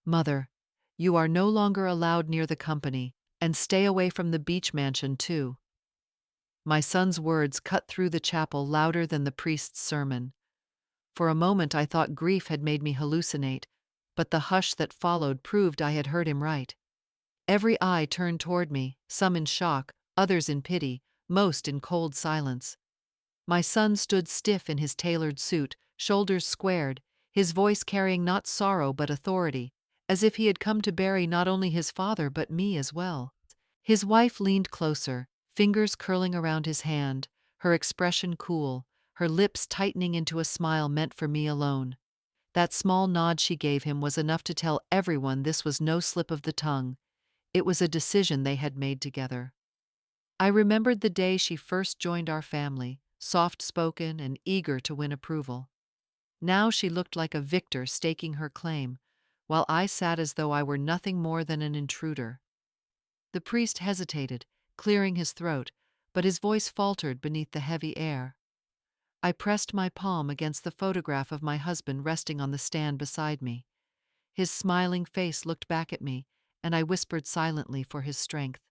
Mother, you are no longer allowed near the company, and stay away from the beach mansion too. My son's words cut through the chapel louder than the priest's sermon. For a moment I thought grief had made me hallucinate, but the hush that followed proved I had heard him right. Every eye turned toward me, some in shock, others in pity, most in cold silence. My son stood stiff in his tailored suit, shoulders squared, his voice carrying not sorrow but authority, as if he had come to bury not only his father but me as well. His wife leaned closer, fingers curling around his hand, her expression cool, her lips tightening into a smile meant for me alone. That small nod she gave him was enough to tell everyone this was no slip of the tongue. It was a decision they had made together. I remembered the day she first joined our family, soft-spoken and eager to win approval. Now she looked like a victor staking her claim, while I sat as though I were nothing more than an intruder. The priest hesitated, clearing his throat, but his voice faltered beneath the heavy air. I pressed my palm against the photograph of my husband resting on the stand beside me. His smiling face looked back at me, and I whispered silently for his strength.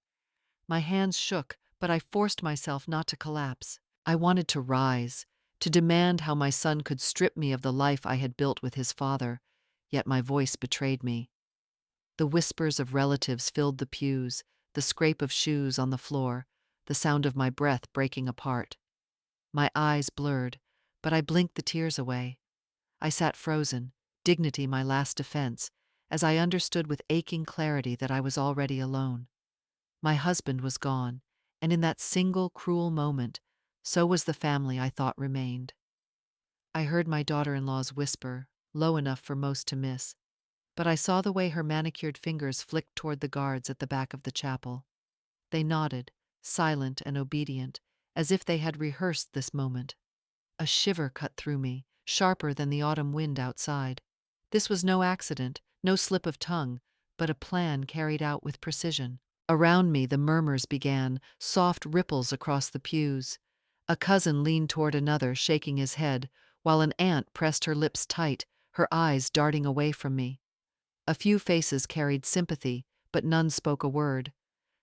My hands shook, but I forced myself not to collapse. I wanted to rise, to demand how my son could strip me of the life I had built with his father, yet my voice betrayed me. The whispers of relatives filled the pews, the scrape of shoes on the floor, the sound of my breath breaking apart. My eyes blurred, but I blinked the tears away. I sat frozen, dignity my last defense, as I understood with aching clarity that I was already alone. My husband was gone, and in that single cruel moment, so was the family I thought remained. I heard my daughter-in-law's whisper, low enough for most to miss, but I saw the way her manicured fingers flicked toward the guards at the back of the chapel. They nodded, silent and obedient, as if they had rehearsed this moment. A shiver cut through me, sharper than the autumn wind outside. This was no accident, no slip of tongue, but a plan carried out with precision. Around me the murmurs began, soft ripples across the pews. A cousin leaned toward another, shaking his head, while an aunt pressed her lips tight, her eyes darting away from me. A few faces carried sympathy, but none spoke a word.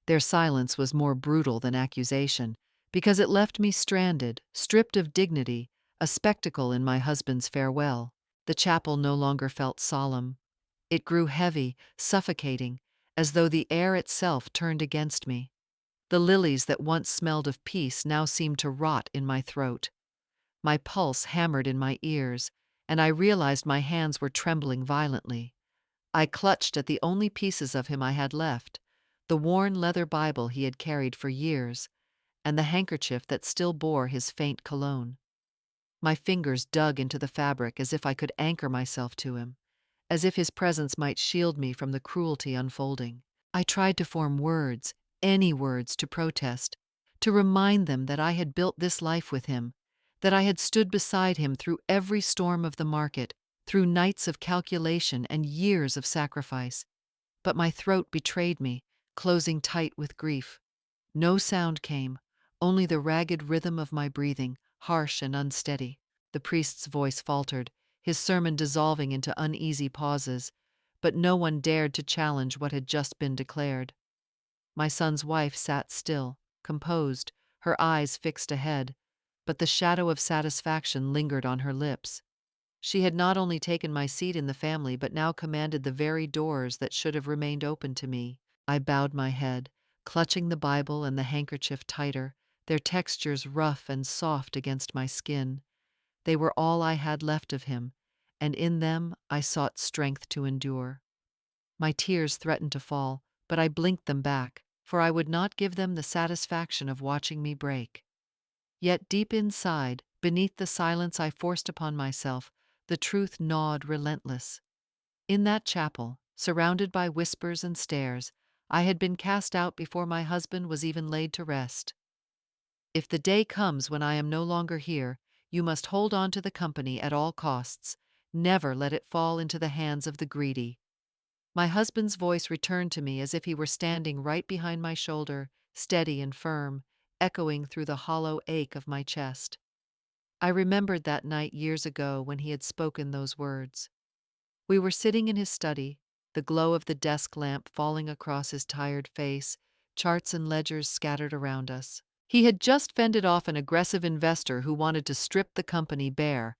Their silence was more brutal than accusation, because it left me stranded, stripped of dignity, a spectacle in my husband's farewell. The chapel no longer felt solemn. It grew heavy, suffocating, as though the air itself turned against me. The lilies that once smelled of peace now seemed to rot in my throat. My pulse hammered in my ears, and I realized my hands were trembling violently. I clutched at the only pieces of him I had left, the worn leather Bible he had carried for years, and the handkerchief that still bore his faint cologne. My fingers dug into the fabric as if I could anchor myself to him, as if his presence might shield me from the cruelty unfolding. I tried to form words, any words, to protest, to remind them that I had built this life with him, that I had stood beside him through every storm of the market, through nights of calculation and years of sacrifice. But my throat betrayed me, closing tight with grief. No sound came, only the ragged rhythm of my breathing, harsh and unsteady. The priest's voice faltered, his sermon dissolving into uneasy pauses, but no one dared to challenge what had just been declared. My son's wife sat still, composed, her eyes fixed ahead, but the shadow of satisfaction lingered on her lips. She had not only taken my seat in the family but now commanded the very doors that should have remained open to me. I bowed my head, clutching the Bible and the handkerchief tighter, their textures rough and soft against my skin. They were all I had left of him, and in them I sought strength to endure. My tears threatened to fall, but I blinked them back, for I would not give them the satisfaction of watching me break. Yet deep inside, beneath the silence I forced upon myself, the truth gnawed relentless. In that chapel, surrounded by whispers and stares, I had been cast out before my husband was even laid to rest. If the day comes when I am no longer here, you must hold on to the company at all costs. Never let it fall into the hands of the greedy. My husband's voice returned to me as if he were standing right behind my shoulder, steady and firm, echoing through the hollow ache of my chest. I remembered that night years ago when he had spoken those words. We were sitting in his study, the glow of the desk lamp falling across his tired face, charts and ledgers scattered around us. He had just fended off an aggressive investor who wanted to strip the company bare.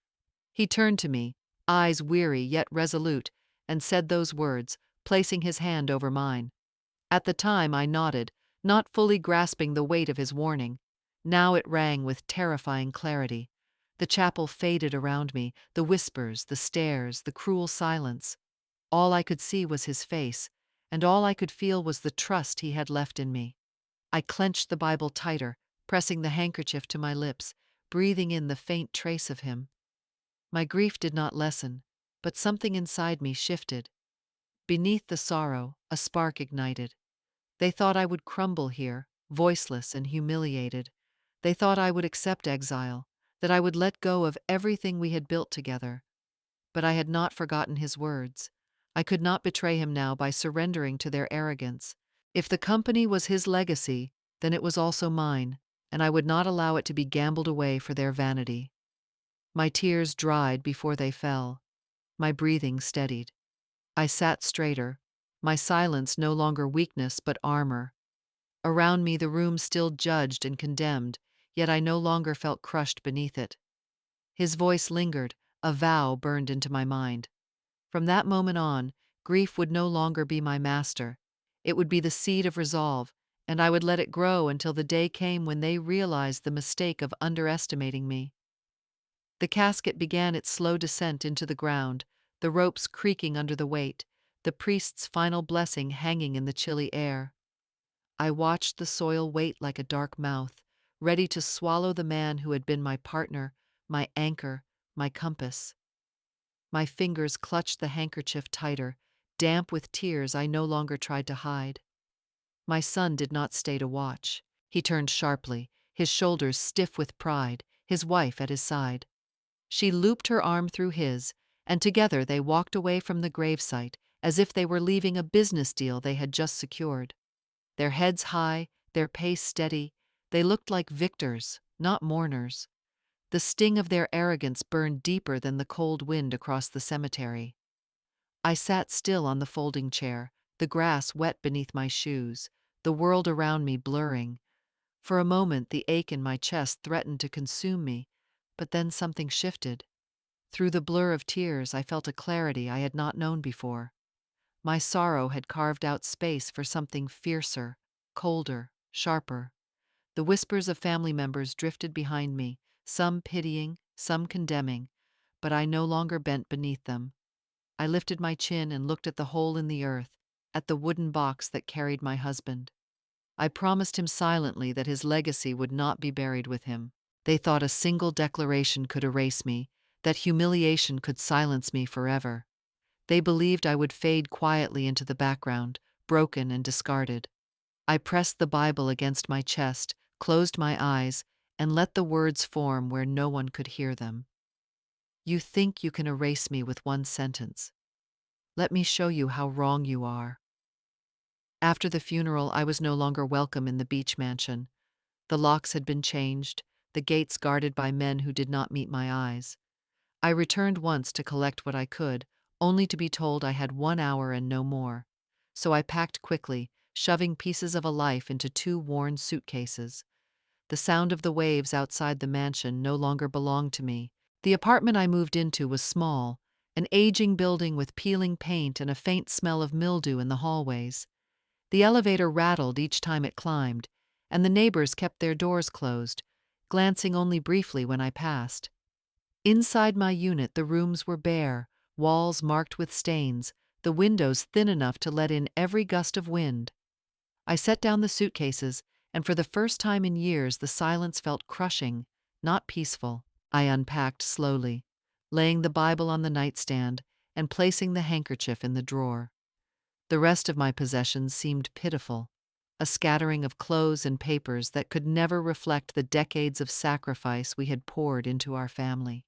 He turned to me, eyes weary yet resolute, and said those words, placing his hand over mine. At the time I nodded, not fully grasping the weight of his warning. Now it rang with terrifying clarity. The chapel faded around me, the whispers, the stares, the cruel silence. All I could see was his face, and all I could feel was the trust he had left in me. I clenched the Bible tighter, pressing the handkerchief to my lips, breathing in the faint trace of him. My grief did not lessen, but something inside me shifted. Beneath the sorrow, a spark ignited. They thought I would crumble here, voiceless and humiliated. They thought I would accept exile, that I would let go of everything we had built together. But I had not forgotten his words. I could not betray him now by surrendering to their arrogance. If the company was his legacy, then it was also mine, and I would not allow it to be gambled away for their vanity. My tears dried before they fell. My breathing steadied. I sat straighter, my silence no longer weakness but armor. Around me the room still judged and condemned, yet I no longer felt crushed beneath it. His voice lingered, a vow burned into my mind. From that moment on, grief would no longer be my master. It would be the seed of resolve, and I would let it grow until the day came when they realized the mistake of underestimating me. The casket began its slow descent into the ground, the ropes creaking under the weight, the priest's final blessing hanging in the chilly air. I watched the soil wait like a dark mouth, ready to swallow the man who had been my partner, my anchor, my compass. My fingers clutched the handkerchief tighter, damp with tears I no longer tried to hide. My son did not stay to watch. He turned sharply, his shoulders stiff with pride, his wife at his side. She looped her arm through his, and together they walked away from the gravesite as if they were leaving a business deal they had just secured. Their heads high, their pace steady, they looked like victors, not mourners. The sting of their arrogance burned deeper than the cold wind across the cemetery. I sat still on the folding chair, the grass wet beneath my shoes, the world around me blurring. For a moment the ache in my chest threatened to consume me, but then something shifted. Through the blur of tears I felt a clarity I had not known before. My sorrow had carved out space for something fiercer, colder, sharper. The whispers of family members drifted behind me, some pitying, some condemning, but I no longer bent beneath them. I lifted my chin and looked at the hole in the earth, at the wooden box that carried my husband. I promised him silently that his legacy would not be buried with him. They thought a single declaration could erase me, that humiliation could silence me forever. They believed I would fade quietly into the background, broken and discarded. I pressed the Bible against my chest, closed my eyes, and let the words form where no one could hear them. You think you can erase me with one sentence. Let me show you how wrong you are. After the funeral, I was no longer welcome in the beach mansion. The locks had been changed, the gates guarded by men who did not meet my eyes. I returned once to collect what I could, only to be told I had 1 hour and no more. So I packed quickly, shoving pieces of a life into 2 worn suitcases. The sound of the waves outside the mansion no longer belonged to me. The apartment I moved into was small, an aging building with peeling paint and a faint smell of mildew in the hallways. The elevator rattled each time it climbed, and the neighbors kept their doors closed, glancing only briefly when I passed. Inside my unit the rooms were bare, walls marked with stains, the windows thin enough to let in every gust of wind. I set down the suitcases, and for the first time in years the silence felt crushing, not peaceful. I unpacked slowly, laying the Bible on the nightstand and placing the handkerchief in the drawer. The rest of my possessions seemed pitiful, a scattering of clothes and papers that could never reflect the decades of sacrifice we had poured into our family.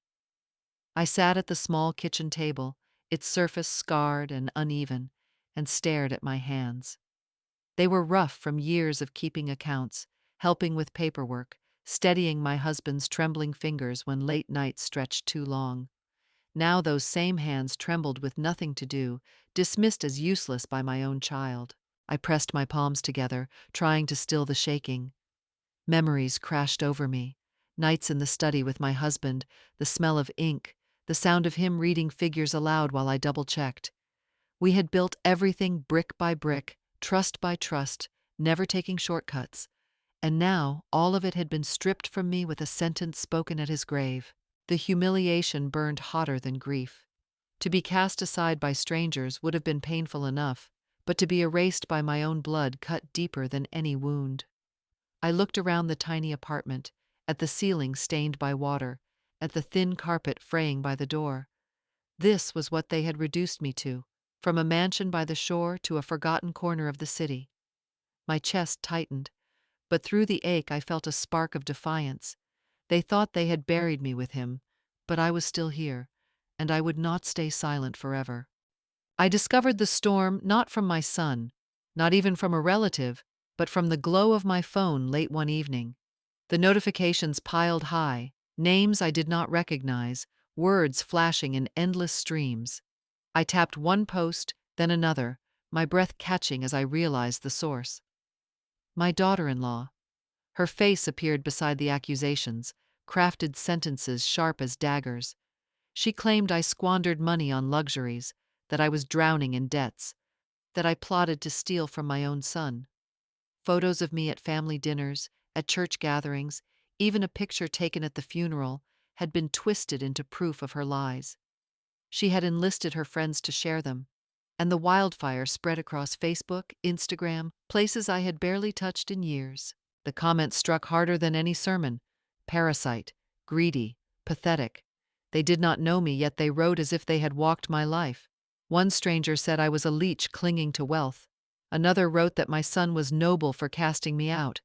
I sat at the small kitchen table, its surface scarred and uneven, and stared at my hands. They were rough from years of keeping accounts, helping with paperwork, steadying my husband's trembling fingers when late nights stretched too long. Now those same hands trembled with nothing to do, dismissed as useless by my own child. I pressed my palms together, trying to still the shaking. Memories crashed over me. Nights in the study with my husband, the smell of ink, the sound of him reading figures aloud while I double-checked. We had built everything brick by brick, trust by trust, never taking shortcuts. And now all of it had been stripped from me with a sentence spoken at his grave. The humiliation burned hotter than grief. To be cast aside by strangers would have been painful enough, but to be erased by my own blood cut deeper than any wound. I looked around the tiny apartment, at the ceiling stained by water, at the thin carpet fraying by the door. This was what they had reduced me to, from a mansion by the shore to a forgotten corner of the city. My chest tightened, but through the ache I felt a spark of defiance. They thought they had buried me with him, but I was still here, and I would not stay silent forever. I discovered the storm not from my son, not even from a relative, but from the glow of my phone late one evening. The notifications piled high, names I did not recognize, words flashing in endless streams. I tapped one post, then another, my breath catching as I realized the source. My daughter-in-law. Her face appeared beside the accusations, crafted sentences sharp as daggers. She claimed I squandered money on luxuries, that I was drowning in debts, that I plotted to steal from my own son. Photos of me at family dinners, at church gatherings, even a picture taken at the funeral, had been twisted into proof of her lies. She had enlisted her friends to share them, and the wildfire spread across Facebook, Instagram, places I had barely touched in years. The comments struck harder than any sermon. Parasite, greedy, pathetic. They did not know me, yet they wrote as if they had walked my life. One stranger said I was a leech clinging to wealth. Another wrote that my son was noble for casting me out.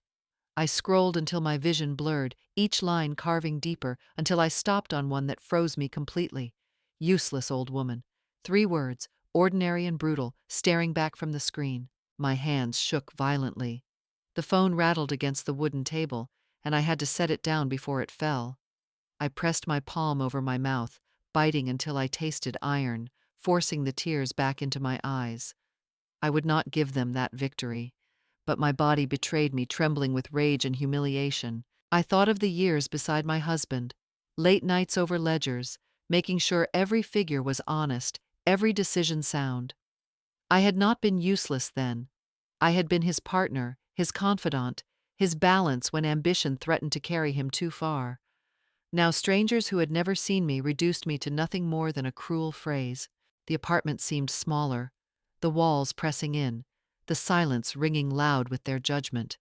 I scrolled until my vision blurred, each line carving deeper, until I stopped on one that froze me completely. Useless old woman. 3 words, ordinary and brutal, staring back from the screen. My hands shook violently. The phone rattled against the wooden table, and I had to set it down before it fell. I pressed my palm over my mouth, biting until I tasted iron, forcing the tears back into my eyes. I would not give them that victory, but my body betrayed me, trembling with rage and humiliation. I thought of the years beside my husband, late nights over ledgers, making sure every figure was honest, every decision sound. I had not been useless then. I had been his partner, his confidant, his balance when ambition threatened to carry him too far. Now strangers who had never seen me reduced me to nothing more than a cruel phrase. The apartment seemed smaller, the walls pressing in, the silence ringing loud with their judgment.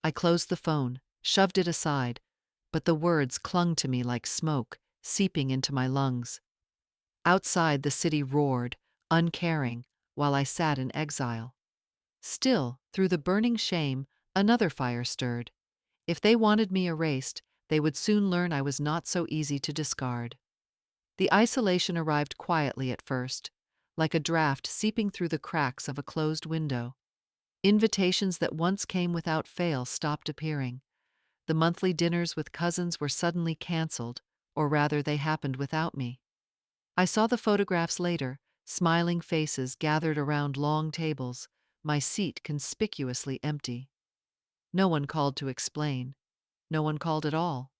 I closed the phone, shoved it aside, but the words clung to me like smoke, seeping into my lungs. Outside the city roared, uncaring, while I sat in exile. Still, through the burning shame, another fire stirred. If they wanted me erased, they would soon learn I was not so easy to discard. The isolation arrived quietly at first, like a draft seeping through the cracks of a closed window. Invitations that once came without fail stopped appearing. The monthly dinners with cousins were suddenly canceled, or rather they happened without me. I saw the photographs later, smiling faces gathered around long tables, my seat conspicuously empty. No one called to explain. No one called at all.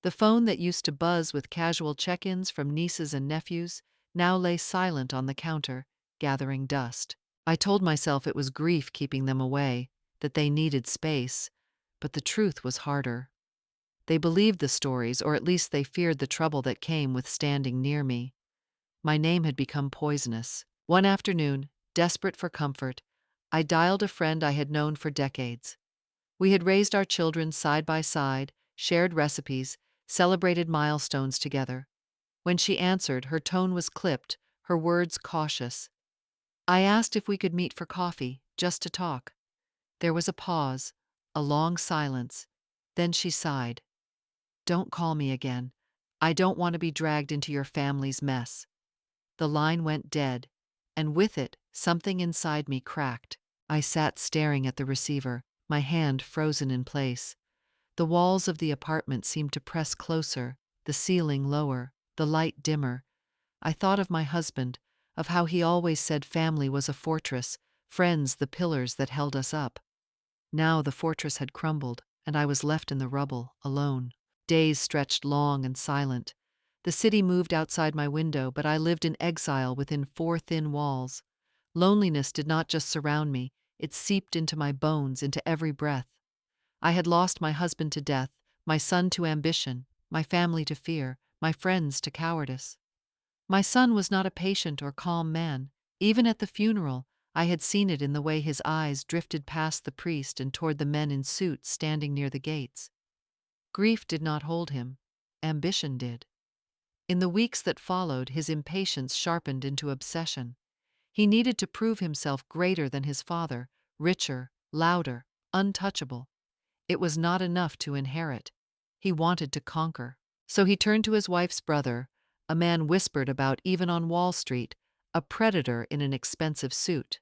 The phone that used to buzz with casual check-ins from nieces and nephews now lay silent on the counter, gathering dust. I told myself it was grief keeping them away, that they needed space, but the truth was harder. They believed the stories, or at least they feared the trouble that came with standing near me. My name had become poisonous. One afternoon, desperate for comfort, I dialed a friend I had known for decades. We had raised our children side by side, shared recipes, celebrated milestones together. When she answered, her tone was clipped, her words cautious. I asked if we could meet for coffee, just to talk. There was a pause, a long silence. Then she sighed. "Don't call me again. I don't want to be dragged into your family's mess." The line went dead, and with it, something inside me cracked. I sat staring at the receiver, my hand frozen in place. The walls of the apartment seemed to press closer, the ceiling lower, the light dimmer, I thought of my husband, of how he always said family was a fortress, friends the pillars that held us up. Now the fortress had crumbled, and I was left in the rubble, alone. Days stretched long and silent. The city moved outside my window, but I lived in exile within four thin walls. Loneliness did not just surround me, it seeped into my bones, into every breath. I had lost my husband to death, my son to ambition, my family to fear, my friends to cowardice. My son was not a patient or calm man. Even at the funeral, I had seen it in the way his eyes drifted past the priest and toward the men in suits standing near the gates. Grief did not hold him, ambition did. In the weeks that followed, his impatience sharpened into obsession. He needed to prove himself greater than his father, richer, louder, untouchable. It was not enough to inherit. He wanted to conquer. So he turned to his wife's brother, a man whispered about even on Wall Street, a predator in an expensive suit.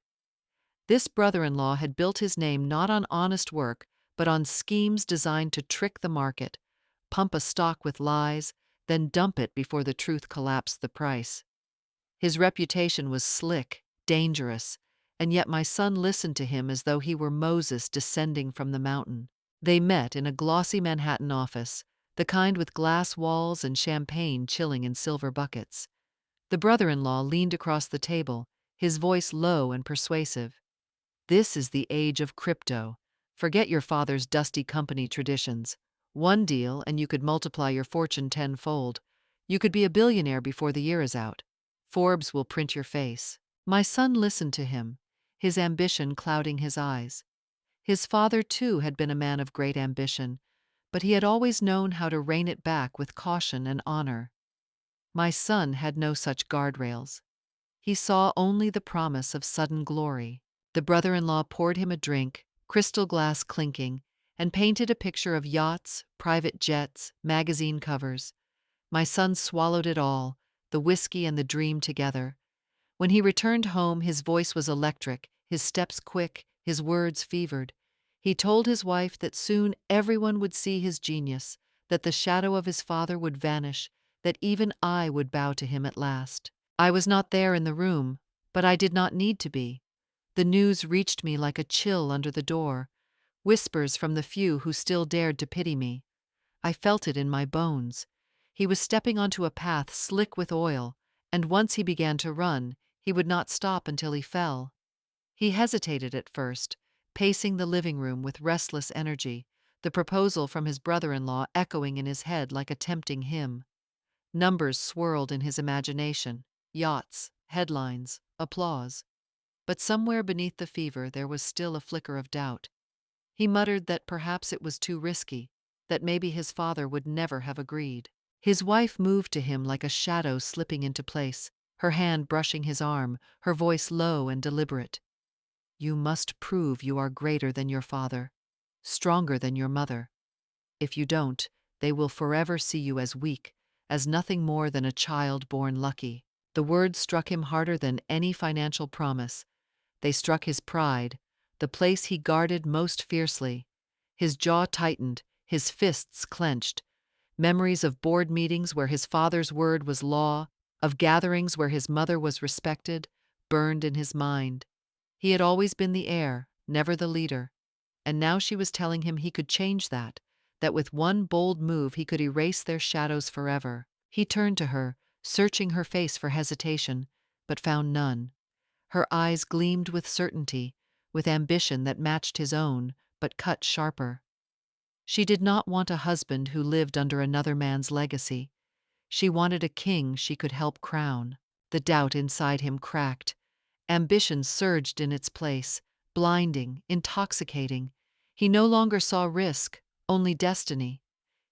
This brother-in-law had built his name not on honest work, but on schemes designed to trick the market, pump a stock with lies, then dump it before the truth collapsed the price. His reputation was slick, dangerous, and yet my son listened to him as though he were Moses descending from the mountain. They met in a glossy Manhattan office, the kind with glass walls and champagne chilling in silver buckets. The brother-in-law leaned across the table, his voice low and persuasive. "This is the age of crypto. Forget your father's dusty company traditions. One deal and you could multiply your fortune tenfold. You could be a billionaire before the year is out. Forbes will print your face." My son listened to him, his ambition clouding his eyes. His father, too, had been a man of great ambition, but he had always known how to rein it back with caution and honor. My son had no such guardrails. He saw only the promise of sudden glory. The brother-in-law poured him a drink, crystal glass clinking, and painted a picture of yachts, private jets, magazine covers. My son swallowed it all, the whiskey and the dream together. When he returned home, his voice was electric, his steps quick, his words fevered. He told his wife that soon everyone would see his genius, that the shadow of his father would vanish, that even I would bow to him at last. I was not there in the room, but I did not need to be. The news reached me like a chill under the door, whispers from the few who still dared to pity me. I felt it in my bones. He was stepping onto a path slick with oil, and once he began to run, he would not stop until he fell. He hesitated at first, pacing the living room with restless energy, the proposal from his brother-in-law echoing in his head like a tempting hymn. Numbers swirled in his imagination, yachts, headlines, applause. But somewhere beneath the fever there was still a flicker of doubt. He muttered that perhaps it was too risky, that maybe his father would never have agreed. His wife moved to him like a shadow slipping into place, her hand brushing his arm, her voice low and deliberate. "You must prove you are greater than your father, stronger than your mother. If you don't, they will forever see you as weak, as nothing more than a child born lucky." The words struck him harder than any financial promise. They struck his pride, the place he guarded most fiercely. His jaw tightened, his fists clenched. Memories of board meetings where his father's word was law, of gatherings where his mother was respected, burned in his mind. He had always been the heir, never the leader. And now she was telling him he could change that, that with one bold move he could erase their shadows forever. He turned to her, searching her face for hesitation, but found none. Her eyes gleamed with certainty, with ambition that matched his own, but cut sharper. She did not want a husband who lived under another man's legacy. She wanted a king she could help crown. The doubt inside him cracked. Ambition surged in its place, blinding, intoxicating. He no longer saw risk, only destiny.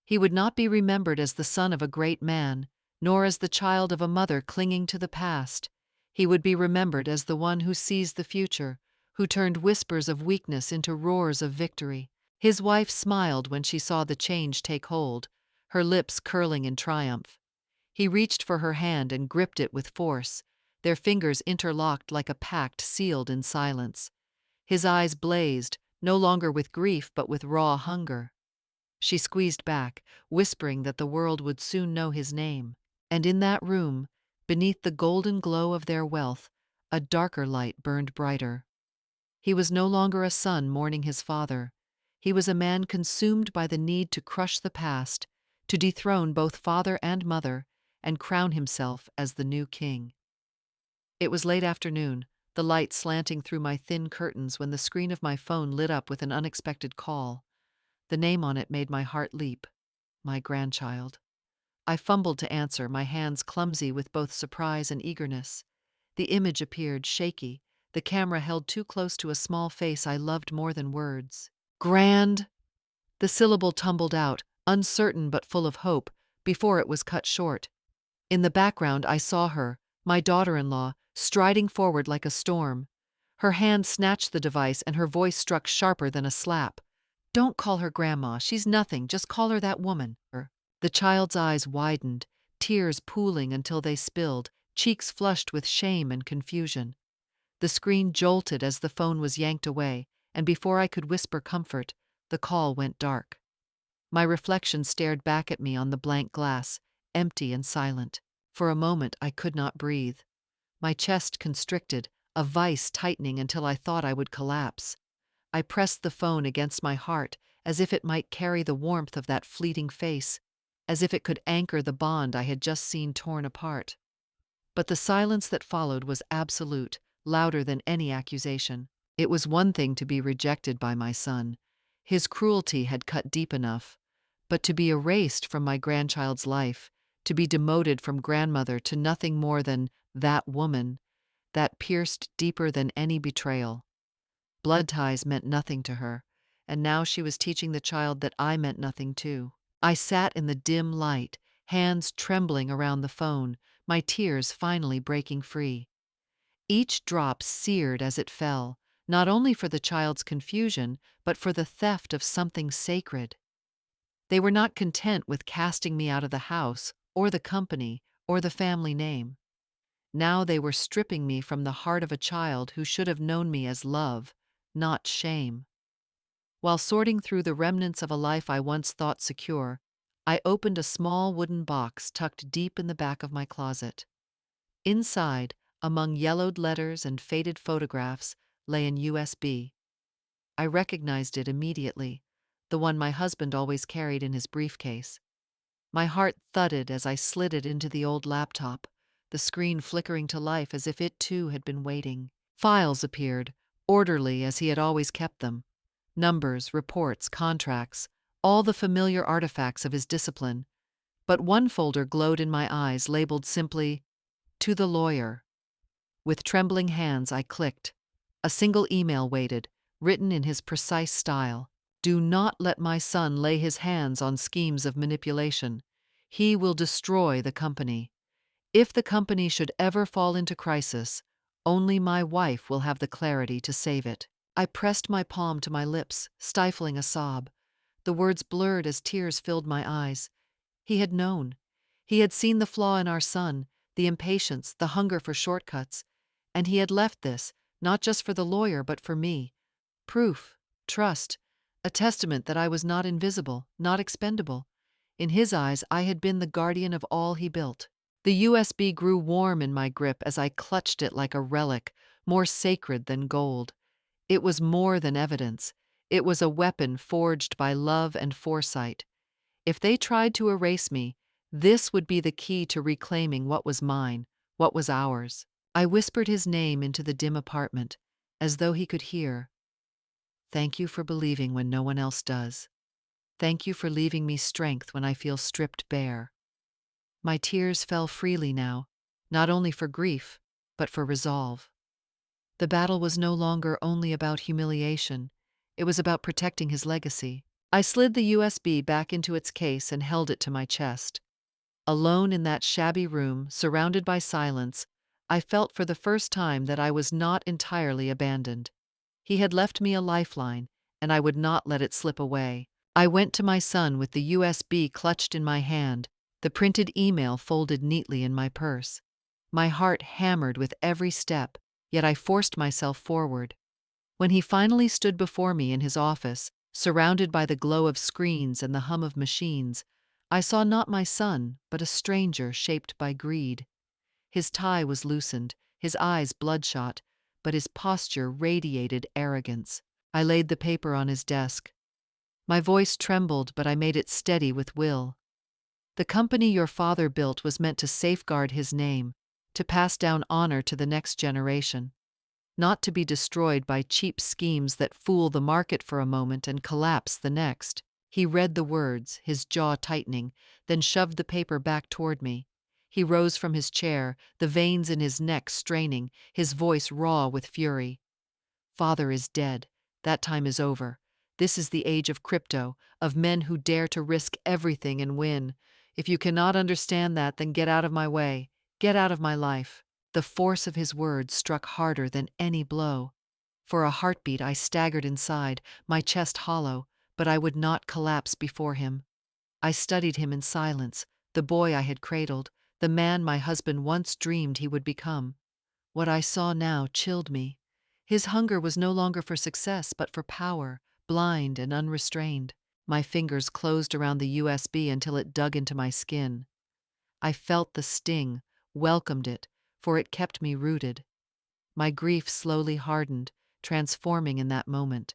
He would not be remembered as the son of a great man, nor as the child of a mother clinging to the past. He would be remembered as the one who seized the future, who turned whispers of weakness into roars of victory. His wife smiled when she saw the change take hold, her lips curling in triumph. He reached for her hand and gripped it with force, their fingers interlocked like a pact sealed in silence. His eyes blazed, no longer with grief but with raw hunger. She squeezed back, whispering that the world would soon know his name. And in that room, Beneath the golden glow of their wealth, a darker light burned brighter. He was no longer a son mourning his father. He was a man consumed by the need to crush the past, to dethrone both father and mother, and crown himself as the new king. It was late afternoon, the light slanting through my thin curtains when the screen of my phone lit up with an unexpected call. The name on it made my heart leap. My grandchild. I fumbled to answer, my hands clumsy with both surprise and eagerness. The image appeared, shaky, the camera held too close to a small face I loved more than words. Grand! The syllable tumbled out, uncertain but full of hope, before it was cut short. In the background I saw her, my daughter-in-law, striding forward like a storm. Her hand snatched the device and her voice struck sharper than a slap. "Don't call her grandma, she's nothing, just call her that woman." The child's eyes widened, tears pooling until they spilled, cheeks flushed with shame and confusion. The screen jolted as the phone was yanked away, and before I could whisper comfort, the call went dark. My reflection stared back at me on the blank glass, empty and silent. For a moment I could not breathe. My chest constricted, a vice tightening until I thought I would collapse. I pressed the phone against my heart, as if it might carry the warmth of that fleeting face, as if it could anchor the bond I had just seen torn apart. But the silence that followed was absolute, louder than any accusation. It was one thing to be rejected by my son. His cruelty had cut deep enough. But to be erased from my grandchild's life, to be demoted from grandmother to nothing more than that woman, that pierced deeper than any betrayal. Blood ties meant nothing to her, and now she was teaching the child that I meant nothing too. I sat in the dim light, hands trembling around the phone, my tears finally breaking free. Each drop seared as it fell, not only for the child's confusion, but for the theft of something sacred. They were not content with casting me out of the house, or the company, or the family name. Now they were stripping me from the heart of a child who should have known me as love, not shame. While sorting through the remnants of a life I once thought secure, I opened a small wooden box tucked deep in the back of my closet. Inside, among yellowed letters and faded photographs, lay an USB. I recognized it immediately, the one my husband always carried in his briefcase. My heart thudded as I slid it into the old laptop, the screen flickering to life as if it too had been waiting. Files appeared, orderly as he had always kept them. Numbers, reports, contracts, all the familiar artifacts of his discipline. But one folder glowed in my eyes, labeled simply, "To the lawyer." With trembling hands I clicked. A single email waited, written in his precise style. "Do not let my son lay his hands on schemes of manipulation. He will destroy the company. If the company should ever fall into crisis, only my wife will have the clarity to save it." I pressed my palm to my lips, stifling a sob. The words blurred as tears filled my eyes. He had known. He had seen the flaw in our son, the impatience, the hunger for shortcuts. And he had left this, not just for the lawyer, but for me. Proof, trust, a testament that I was not invisible, not expendable. In his eyes, I had been the guardian of all he built. The USB grew warm in my grip as I clutched it like a relic, more sacred than gold. It was more than evidence. It was a weapon forged by love and foresight. If they tried to erase me, this would be the key to reclaiming what was mine, what was ours. I whispered his name into the dim apartment, as though he could hear. "Thank you for believing when no one else does. Thank you for leaving me strength when I feel stripped bare." My tears fell freely now, not only for grief, but for resolve. The battle was no longer only about humiliation, it was about protecting his legacy. I slid the USB back into its case and held it to my chest. Alone in that shabby room, surrounded by silence, I felt for the first time that I was not entirely abandoned. He had left me a lifeline, and I would not let it slip away. I went to my son with the USB clutched in my hand, the printed email folded neatly in my purse. My heart hammered with every step, yet I forced myself forward. When he finally stood before me in his office, surrounded by the glow of screens and the hum of machines, I saw not my son, but a stranger shaped by greed. His tie was loosened, his eyes bloodshot, but his posture radiated arrogance. I laid the paper on his desk. My voice trembled, but I made it steady with will. The company your father built was meant to safeguard his name, to pass down honor to the next generation, not to be destroyed by cheap schemes that fool the market for a moment and collapse the next. He read the words, his jaw tightening, then shoved the paper back toward me. He rose from his chair, the veins in his neck straining, his voice raw with fury. Father is dead. That time is over. This is the age of crypto, of men who dare to risk everything and win. If you cannot understand that, then get out of my way. Get out of my life. The force of his words struck harder than any blow. For a heartbeat I staggered inside, my chest hollow, but I would not collapse before him. I studied him in silence, the boy I had cradled, the man my husband once dreamed he would become. What I saw now chilled me. His hunger was no longer for success, but for power, blind and unrestrained. My fingers closed around the USB until it dug into my skin. I felt the sting, welcomed it, for it kept me rooted. My grief slowly hardened, transforming in that moment.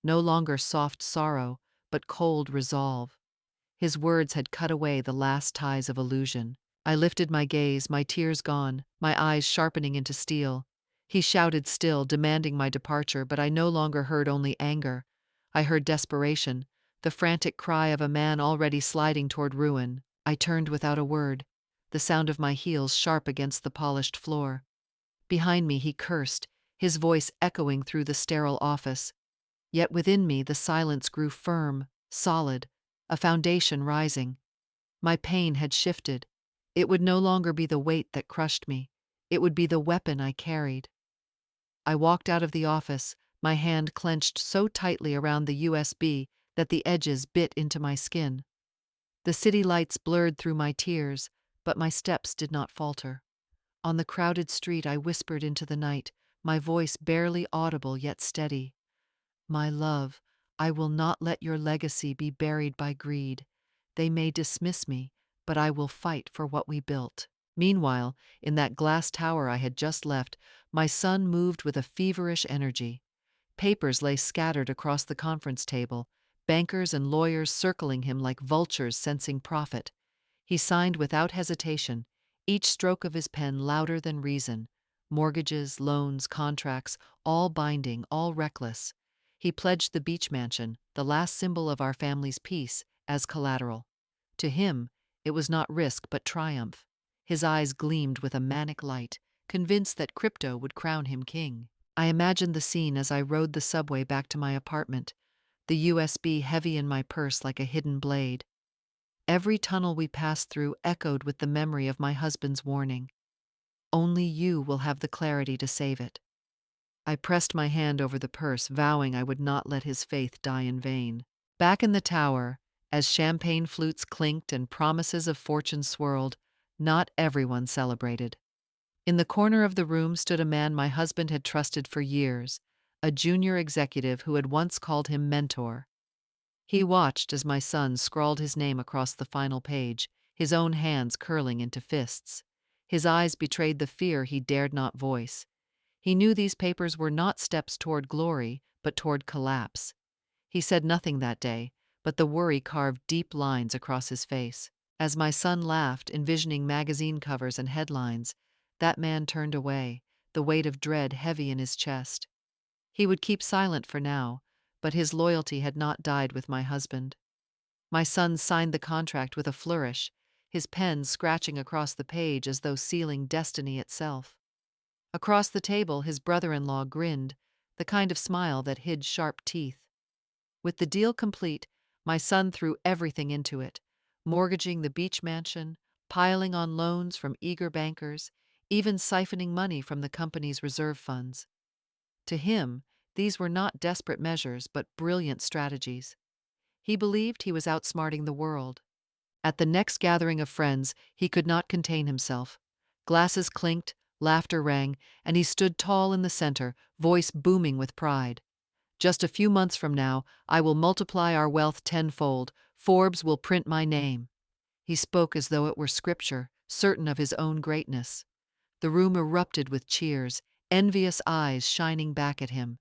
No longer soft sorrow, but cold resolve. His words had cut away the last ties of illusion. I lifted my gaze, my tears gone, my eyes sharpening into steel. He shouted still, demanding my departure, but I no longer heard only anger. I heard desperation, the frantic cry of a man already sliding toward ruin. I turned without a word, the sound of my heels sharp against the polished floor. Behind me he cursed, his voice echoing through the sterile office. Yet within me the silence grew firm, solid, a foundation rising. My pain had shifted. It would no longer be the weight that crushed me. It would be the weapon I carried. I walked out of the office, my hand clenched so tightly around the USB that the edges bit into my skin. The city lights blurred through my tears, but my steps did not falter. On the crowded street I whispered into the night, my voice barely audible yet steady. My love, I will not let your legacy be buried by greed. They may dismiss me, but I will fight for what we built. Meanwhile, in that glass tower I had just left, my son moved with a feverish energy. Papers lay scattered across the conference table, bankers and lawyers circling him like vultures sensing profit. He signed without hesitation, each stroke of his pen louder than reason. Mortgages, loans, contracts, all binding, all reckless. He pledged the beach mansion, the last symbol of our family's peace, as collateral. To him, it was not risk but triumph. His eyes gleamed with a manic light, convinced that crypto would crown him king. I imagined the scene as I rode the subway back to my apartment, the USB heavy in my purse like a hidden blade. Every tunnel we passed through echoed with the memory of my husband's warning. Only you will have the clarity to save it. I pressed my hand over the purse, vowing I would not let his faith die in vain. Back in the tower, as champagne flutes clinked and promises of fortune swirled, not everyone celebrated. In the corner of the room stood a man my husband had trusted for years, a junior executive who had once called him mentor. He watched as my son scrawled his name across the final page, his own hands curling into fists. His eyes betrayed the fear he dared not voice. He knew these papers were not steps toward glory, but toward collapse. He said nothing that day, but the worry carved deep lines across his face. As my son laughed, envisioning magazine covers and headlines, that man turned away, the weight of dread heavy in his chest. He would keep silent for now, but his loyalty had not died with my husband. My son signed the contract with a flourish, his pen scratching across the page as though sealing destiny itself. Across the table, his brother-in-law grinned, the kind of smile that hid sharp teeth. With the deal complete, my son threw everything into it, mortgaging the beach mansion, piling on loans from eager bankers, even siphoning money from the company's reserve funds. To him, these were not desperate measures but brilliant strategies. He believed he was outsmarting the world. At the next gathering of friends, he could not contain himself. Glasses clinked, laughter rang, and he stood tall in the center, voice booming with pride. Just a few months from now, I will multiply our wealth tenfold. Forbes will print my name. He spoke as though it were scripture, certain of his own greatness. The room erupted with cheers, envious eyes shining back at him.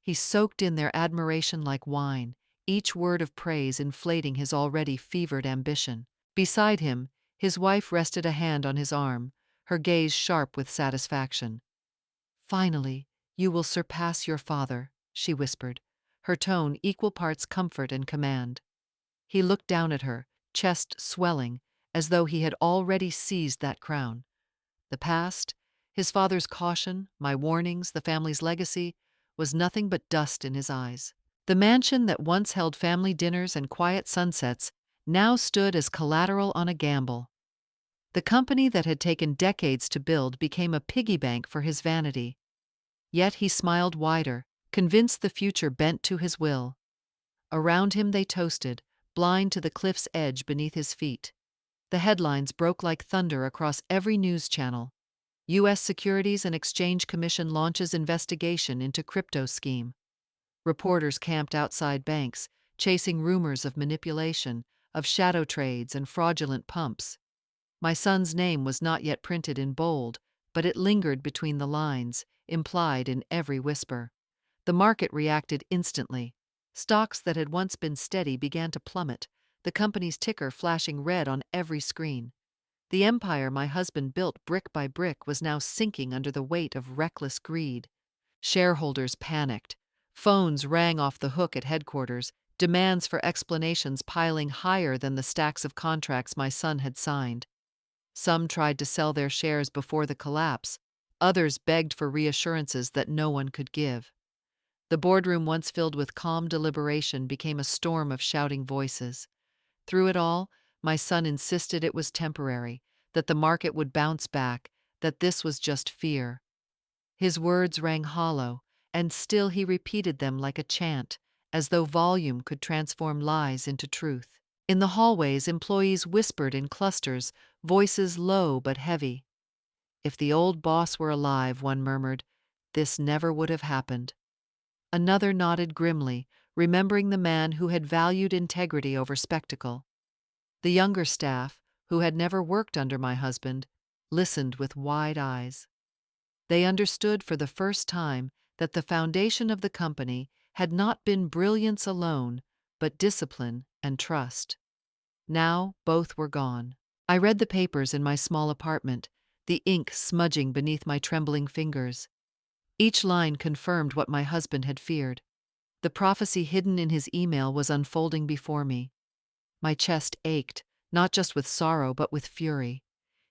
He soaked in their admiration like wine, each word of praise inflating his already fevered ambition. Beside him, his wife rested a hand on his arm, her gaze sharp with satisfaction. "Finally, you will surpass your father," she whispered, her tone equal parts comfort and command. He looked down at her, chest swelling, as though he had already seized that crown. The past, his father's caution, my warnings, the family's legacy, was nothing but dust in his eyes. The mansion that once held family dinners and quiet sunsets now stood as collateral on a gamble. The company that had taken decades to build became a piggy bank for his vanity. Yet he smiled wider, convinced the future bent to his will. Around him they toasted, blind to the cliff's edge beneath his feet. The headlines broke like thunder across every news channel. U.S. Securities and Exchange Commission launches investigation into crypto scheme. Reporters camped outside banks, chasing rumors of manipulation, of shadow trades and fraudulent pumps. My son's name was not yet printed in bold, but it lingered between the lines, implied in every whisper. The market reacted instantly. Stocks that had once been steady began to plummet, the company's ticker flashing red on every screen. The empire my husband built brick by brick was now sinking under the weight of reckless greed. Shareholders panicked. Phones rang off the hook at headquarters, demands for explanations piling higher than the stacks of contracts my son had signed. Some tried to sell their shares before the collapse, others begged for reassurances that no one could give. The boardroom, once filled with calm deliberation, became a storm of shouting voices. Through it all, my son insisted it was temporary, that the market would bounce back, that this was just fear. His words rang hollow, and still he repeated them like a chant, as though volume could transform lies into truth. In the hallways, employees whispered in clusters, voices low but heavy. "If the old boss were alive," one murmured, "this never would have happened." Another nodded grimly, remembering the man who had valued integrity over spectacle. The younger staff, who had never worked under my husband, listened with wide eyes. They understood for the first time that the foundation of the company had not been brilliance alone, but discipline and trust. Now both were gone. I read the papers in my small apartment, the ink smudging beneath my trembling fingers. Each line confirmed what my husband had feared. The prophecy hidden in his email was unfolding before me. My chest ached, not just with sorrow but with fury.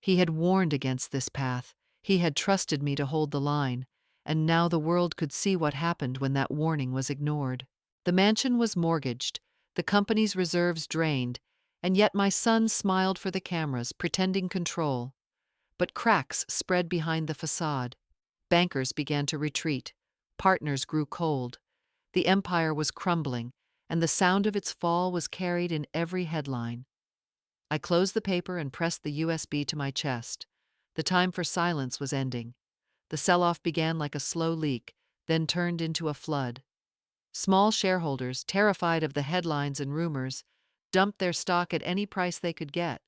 He had warned against this path. He had trusted me to hold the line, and now the world could see what happened when that warning was ignored. The mansion was mortgaged, the company's reserves drained, and yet my son smiled for the cameras, pretending control. But cracks spread behind the facade. Bankers began to retreat. Partners grew cold. The empire was crumbling, and the sound of its fall was carried in every headline. I closed the paper and pressed the USB to my chest. The time for silence was ending. The sell-off began like a slow leak, then turned into a flood. Small shareholders, terrified of the headlines and rumors, dumped their stock at any price they could get.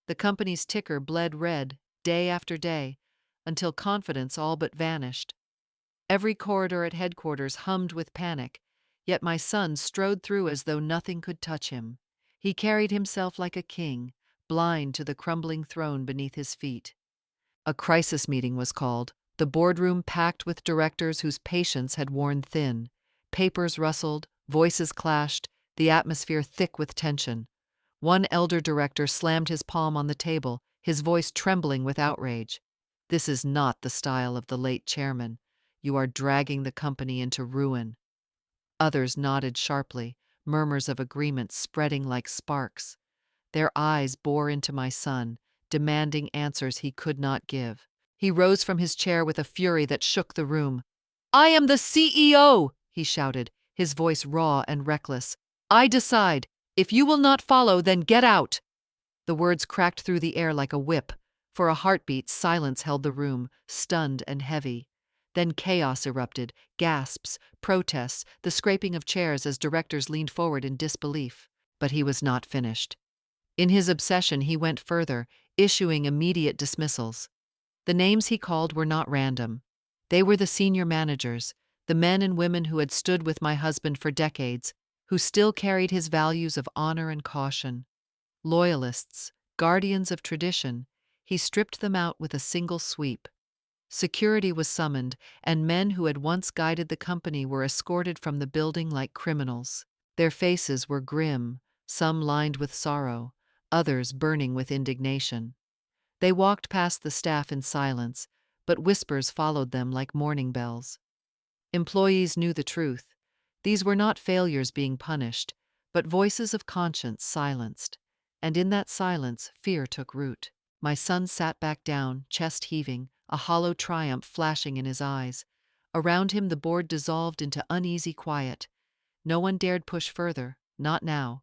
The company's ticker bled red, day after day, until confidence all but vanished. Every corridor at headquarters hummed with panic, yet my son strode through as though nothing could touch him. He carried himself like a king, blind to the crumbling throne beneath his feet. A crisis meeting was called, the boardroom packed with directors whose patience had worn thin. Papers rustled, voices clashed, the atmosphere thick with tension. One elder director slammed his palm on the table, his voice trembling with outrage. "This is not the style of the late chairman. You are dragging the company into ruin." Others nodded sharply, murmurs of agreement spreading like sparks. Their eyes bore into my son, demanding answers he could not give. He rose from his chair with a fury that shook the room. "I am the CEO!" he shouted, his voice raw and reckless. "I decide. If you will not follow, then get out!" The words cracked through the air like a whip. For a heartbeat, silence held the room, stunned and heavy. Then chaos erupted, gasps, protests, the scraping of chairs as directors leaned forward in disbelief. But he was not finished. In his obsession, he went further, issuing immediate dismissals. The names he called were not random. They were the senior managers, the men and women who had stood with my husband for decades, who still carried his values of honor and caution. Loyalists, guardians of tradition, he stripped them out with a single sweep. Security was summoned, and men who had once guided the company were escorted from the building like criminals. Their faces were grim, some lined with sorrow, others burning with indignation. They walked past the staff in silence, but whispers followed them like mourning bells. Employees knew the truth. These were not failures being punished, but voices of conscience silenced. And in that silence, fear took root. My son sat back down, chest heaving, a hollow triumph flashing in his eyes. Around him, the board dissolved into uneasy quiet. No one dared push further, not now.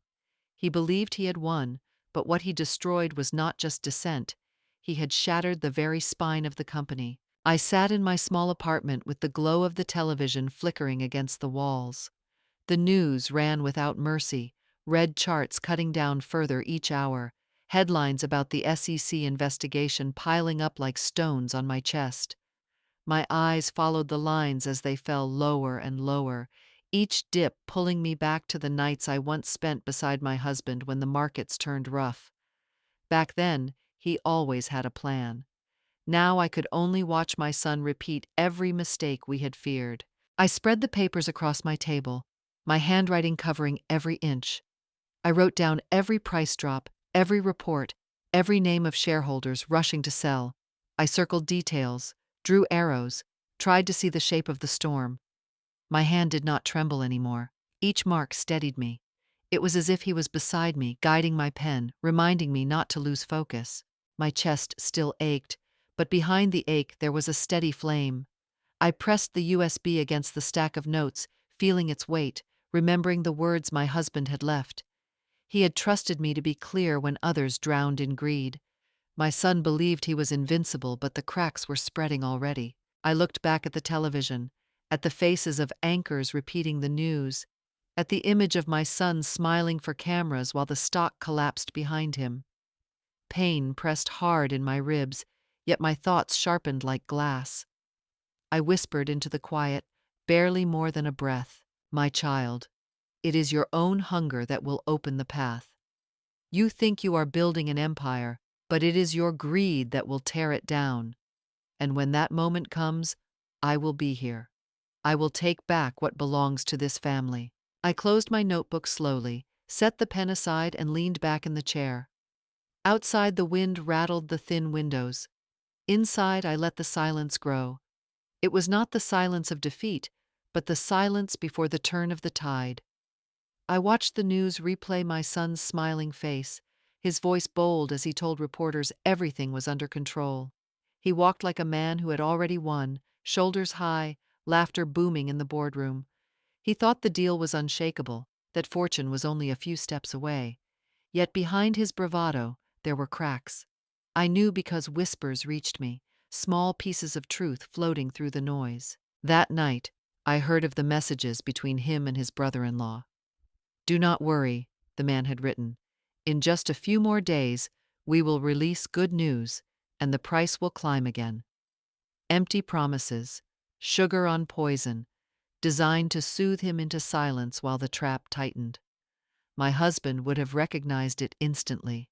He believed he had won, but what he destroyed was not just dissent. He had shattered the very spine of the company. I sat in my small apartment with the glow of the television flickering against the walls. The news ran without mercy, red charts cutting down further each hour, headlines about the SEC investigation piling up like stones on my chest. My eyes followed the lines as they fell lower and lower, each dip pulling me back to the nights I once spent beside my husband when the markets turned rough. Back then, he always had a plan. Now I could only watch my son repeat every mistake we had feared. I spread the papers across my table, my handwriting covering every inch. I wrote down every price drop, every report, every name of shareholders rushing to sell. I circled details, drew arrows, tried to see the shape of the storm. My hand did not tremble anymore. Each mark steadied me. It was as if he was beside me, guiding my pen, reminding me not to lose focus. My chest still ached, but behind the ache there was a steady flame. I pressed the USB against the stack of notes, feeling its weight, remembering the words my husband had left. He had trusted me to be clear when others drowned in greed. My son believed he was invincible, but the cracks were spreading already. I looked back at the television, at the faces of anchors repeating the news, at the image of my son smiling for cameras while the stock collapsed behind him. Pain pressed hard in my ribs, yet my thoughts sharpened like glass. I whispered into the quiet, barely more than a breath, "My child, it is your own hunger that will open the path. You think you are building an empire, but it is your greed that will tear it down. And when that moment comes, I will be here. I will take back what belongs to this family." I closed my notebook slowly, set the pen aside, and leaned back in the chair. Outside, the wind rattled the thin windows. Inside, I let the silence grow. It was not the silence of defeat, but the silence before the turn of the tide. I watched the news replay my son's smiling face, his voice bold as he told reporters everything was under control. He walked like a man who had already won, shoulders high, laughter booming in the boardroom. He thought the deal was unshakable, that fortune was only a few steps away. Yet behind his bravado, there were cracks. I knew because whispers reached me, small pieces of truth floating through the noise. That night, I heard of the messages between him and his brother-in-law. "Do not worry," the man had written. "In just a few more days, we will release good news, and the price will climb again." Empty promises, sugar on poison, designed to soothe him into silence while the trap tightened. My husband would have recognized it instantly.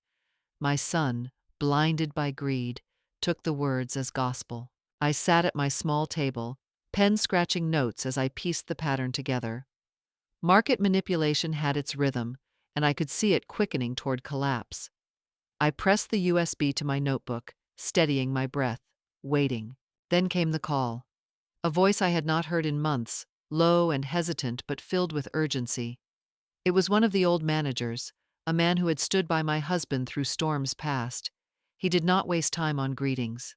My son, blinded by greed, took the words as gospel. I sat at my small table, pen scratching notes as I pieced the pattern together. Market manipulation had its rhythm, and I could see it quickening toward collapse. I pressed the USB to my notebook, steadying my breath, waiting. Then came the call. A voice I had not heard in months, low and hesitant but filled with urgency. It was one of the old managers, a man who had stood by my husband through storms past. He did not waste time on greetings.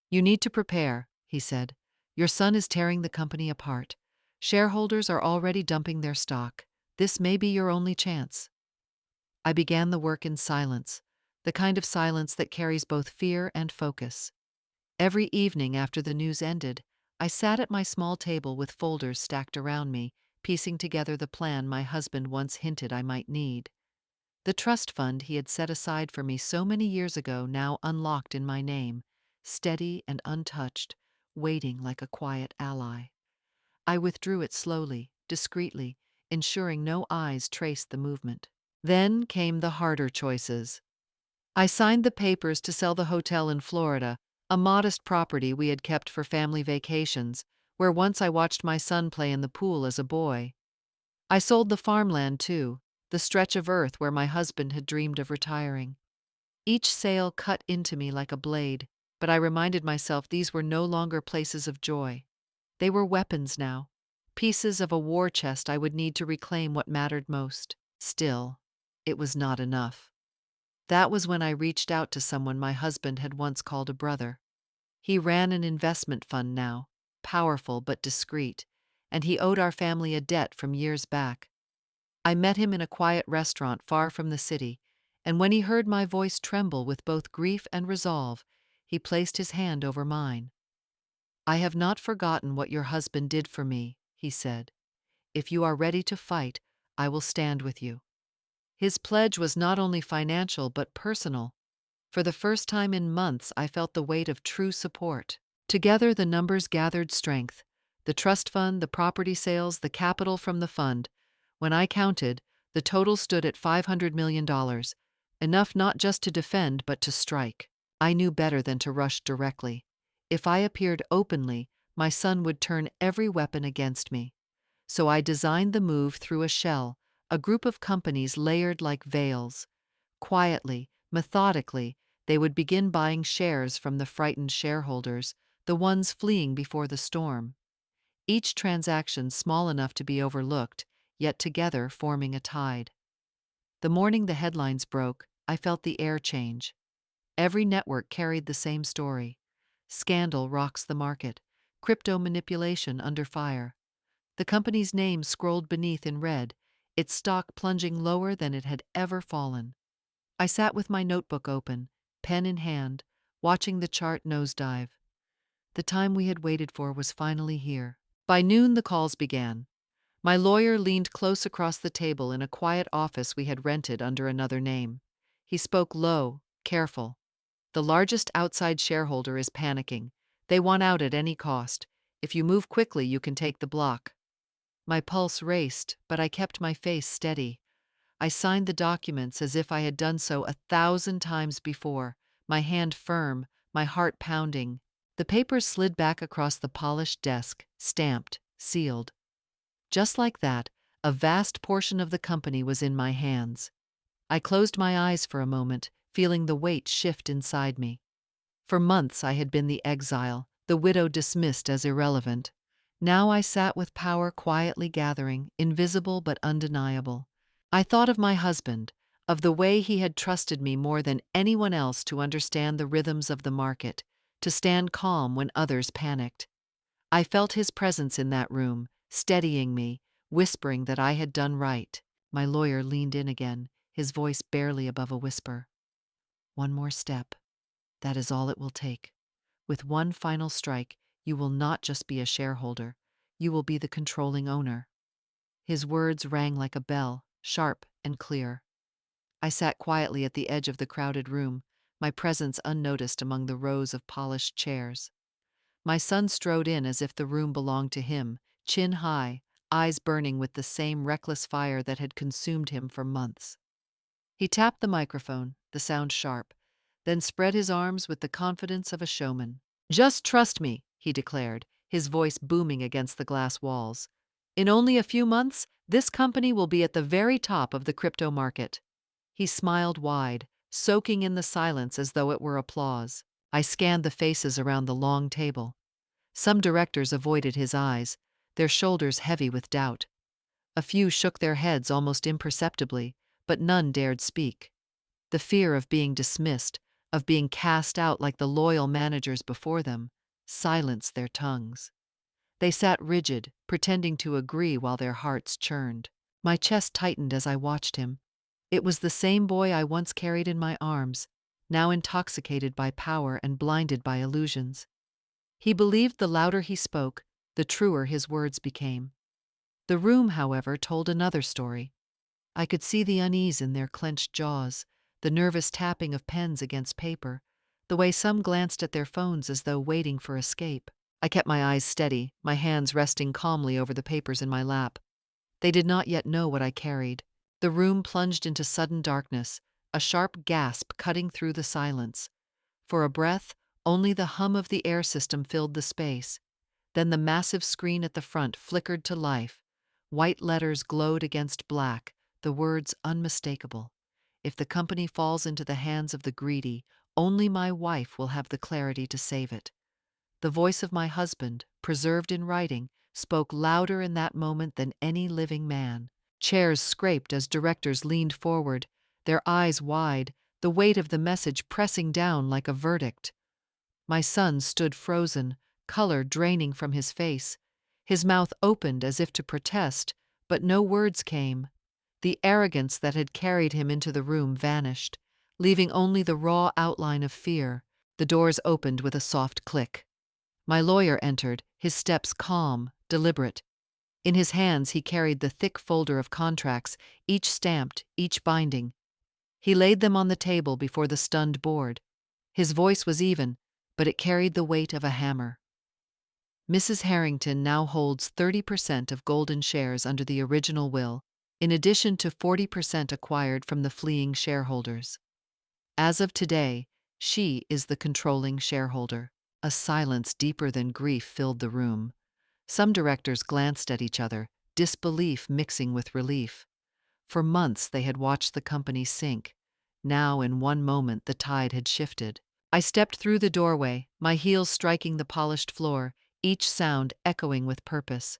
"You need to prepare," he said. "Your son is tearing the company apart. Shareholders are already dumping their stock. This may be your only chance." I began the work in silence, the kind of silence that carries both fear and focus. Every evening after the news ended, I sat at my small table with folders stacked around me, piecing together the plan my husband once hinted I might need. The trust fund he had set aside for me so many years ago now unlocked in my name, steady and untouched, waiting like a quiet ally. I withdrew it slowly, discreetly, ensuring no eyes traced the movement. Then came the harder choices. I signed the papers to sell the hotel in Florida, a modest property we had kept for family vacations, where once I watched my son play in the pool as a boy. I sold the farmland too, the stretch of earth where my husband had dreamed of retiring. Each sale cut into me like a blade, but I reminded myself these were no longer places of joy. They were weapons now, pieces of a war chest I would need to reclaim what mattered most. Still, it was not enough. That was when I reached out to someone my husband had once called a brother. He ran an investment fund now, powerful but discreet, and he owed our family a debt from years back. I met him in a quiet restaurant far from the city, and when he heard my voice tremble with both grief and resolve, he placed his hand over mine. "I have not forgotten what your husband did for me," he said. "If you are ready to fight, I will stand with you." His pledge was not only financial but personal. For the first time in months, I felt the weight of true support. Together, the numbers gathered strength: the trust fund, the property sales, the capital from the fund. When I counted, the total stood at $500 million, enough not just to defend but to strike. I knew better than to rush directly. If I appeared openly, my son would turn every weapon against me. So I designed the move through a shell, a group of companies layered like veils. Quietly, methodically, they would begin buying shares from the frightened shareholders, the ones fleeing before the storm. Each transaction small enough to be overlooked, yet together forming a tide. The morning the headlines broke, I felt the air change. Every network carried the same story. Scandal rocks the market. Crypto manipulation under fire. The company's name scrolled beneath in red, its stock plunging lower than it had ever fallen. I sat with my notebook open, pen in hand, watching the chart nosedive. The time we had waited for was finally here. By noon, the calls began. My lawyer leaned close across the table in a quiet office we had rented under another name. He spoke low, careful. "The largest outside shareholder is panicking. They want out at any cost. If you move quickly, you can take the block." My pulse raced, but I kept my face steady. I signed the documents as if I had done so 1,000 times before, my hand firm, my heart pounding. The papers slid back across the polished desk, stamped, sealed. Just like that, a vast portion of the company was in my hands. I closed my eyes for a moment, feeling the weight shift inside me. For months I had been the exile, the widow dismissed as irrelevant. Now I sat with power quietly gathering, invisible but undeniable. I thought of my husband, of the way he had trusted me more than anyone else to understand the rhythms of the market, to stand calm when others panicked. I felt his presence in that room, steadying me, whispering that I had done right. My lawyer leaned in again, his voice barely above a whisper. "One more step. That is all it will take. With one final strike, you will not just be a shareholder, you will be the controlling owner." His words rang like a bell, sharp and clear. I sat quietly at the edge of the crowded room, my presence unnoticed among the rows of polished chairs. My son strode in as if the room belonged to him, chin high, eyes burning with the same reckless fire that had consumed him for months. He tapped the microphone, the sound sharp, then spread his arms with the confidence of a showman. "Just trust me," he declared, his voice booming against the glass walls. "In only a few months, this company will be at the very top of the crypto market." He smiled wide, soaking in the silence as though it were applause. I scanned the faces around the long table. Some directors avoided his eyes, their shoulders heavy with doubt. A few shook their heads almost imperceptibly, but none dared speak. The fear of being dismissed, of being cast out like the loyal managers before them, silenced their tongues. They sat rigid, pretending to agree while their hearts churned. My chest tightened as I watched him. It was the same boy I once carried in my arms, now intoxicated by power and blinded by illusions. He believed the louder he spoke, the truer his words became. The room, however, told another story. I could see the unease in their clenched jaws, the nervous tapping of pens against paper, the way some glanced at their phones as though waiting for escape. I kept my eyes steady, my hands resting calmly over the papers in my lap. They did not yet know what I carried. The room plunged into sudden darkness, a sharp gasp cutting through the silence. For a breath, only the hum of the air system filled the space. Then the massive screen at the front flickered to life. White letters glowed against black, the words unmistakable. If the company falls into the hands of the greedy, only my wife will have the clarity to save it. The voice of my husband, preserved in writing, spoke louder in that moment than any living man. Chairs scraped as directors leaned forward, their eyes wide, the weight of the message pressing down like a verdict. My son stood frozen, color draining from his face. His mouth opened as if to protest, but no words came. The arrogance that had carried him into the room vanished, leaving only the raw outline of fear. The doors opened with a soft click. My lawyer entered, his steps calm, deliberate. In his hands he carried the thick folder of contracts, each stamped, each binding. He laid them on the table before the stunned board. His voice was even, but it carried the weight of a hammer. Mrs. Harrington now holds 30% of Golden shares under the original will, in addition to 40% acquired from the fleeing shareholders. As of today, she is the controlling shareholder. A silence deeper than grief filled the room. Some directors glanced at each other, disbelief mixing with relief. For months they had watched the company sink. Now, in one moment, the tide had shifted. I stepped through the doorway, my heels striking the polished floor, each sound echoing with purpose.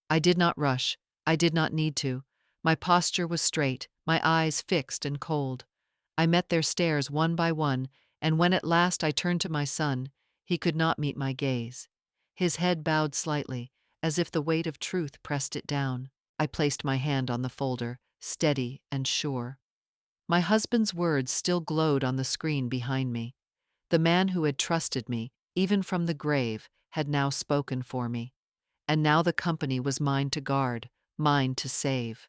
I did not rush. I did not need to. My posture was straight, my eyes fixed and cold. I met their stares one by one, and when at last I turned to my son, he could not meet my gaze. His head bowed slightly, as if the weight of truth pressed it down. I placed my hand on the folder, steady and sure. My husband's words still glowed on the screen behind me. The man who had trusted me, even from the grave, had now spoken for me. And now the company was mine to guard, mine to save.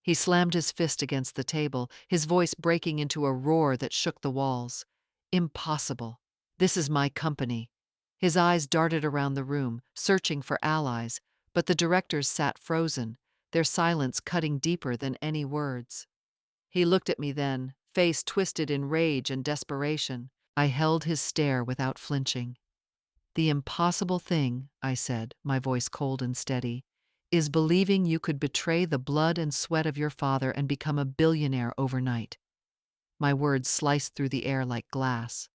He slammed his fist against the table, his voice breaking into a roar that shook the walls. Impossible. This is my company. His eyes darted around the room, searching for allies, but the directors sat frozen, their silence cutting deeper than any words. He looked at me then, face twisted in rage and desperation. I held his stare without flinching. The impossible thing, I said, my voice cold and steady, is believing you could betray the blood and sweat of your father and become a billionaire overnight. My words sliced through the air like glass.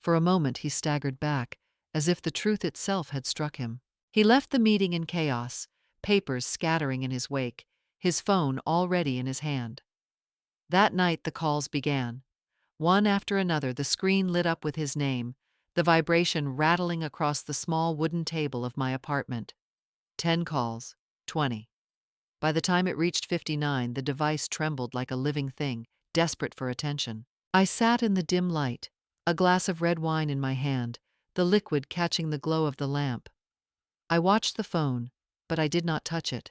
For a moment he staggered back, as if the truth itself had struck him. He left the meeting in chaos, papers scattering in his wake, his phone already in his hand. That night the calls began. One after another the screen lit up with his name, the vibration rattling across the small wooden table of my apartment. 10 calls, 20. By the time it reached 59, the device trembled like a living thing, desperate for attention. I sat in the dim light, a glass of red wine in my hand, the liquid catching the glow of the lamp. I watched the phone, but I did not touch it.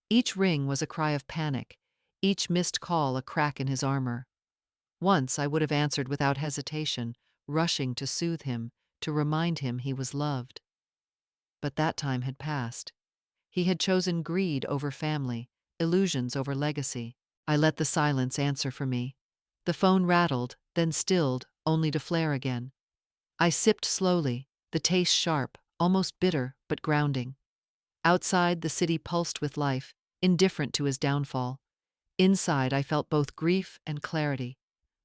Each ring was a cry of panic, each missed call a crack in his armor. Once I would have answered without hesitation, rushing to soothe him, to remind him he was loved. But that time had passed. He had chosen greed over family, illusions over legacy. I let the silence answer for me. The phone rattled, then stilled, only to flare again. I sipped slowly, the taste sharp, almost bitter, but grounding. Outside, the city pulsed with life, indifferent to his downfall. Inside, I felt both grief and clarity.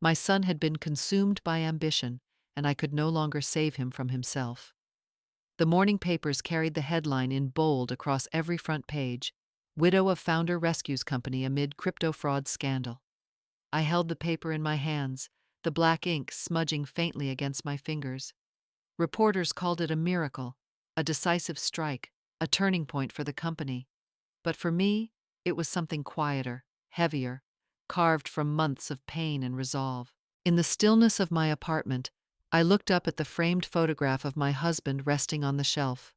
My son had been consumed by ambition, and I could no longer save him from himself. The morning papers carried the headline in bold across every front page: Widow of Founder Rescues Company amid crypto fraud scandal. I held the paper in my hands, the black ink smudging faintly against my fingers. Reporters called it a miracle, a decisive strike, a turning point for the company. But for me, it was something quieter, heavier, carved from months of pain and resolve. In the stillness of my apartment, I looked up at the framed photograph of my husband resting on the shelf.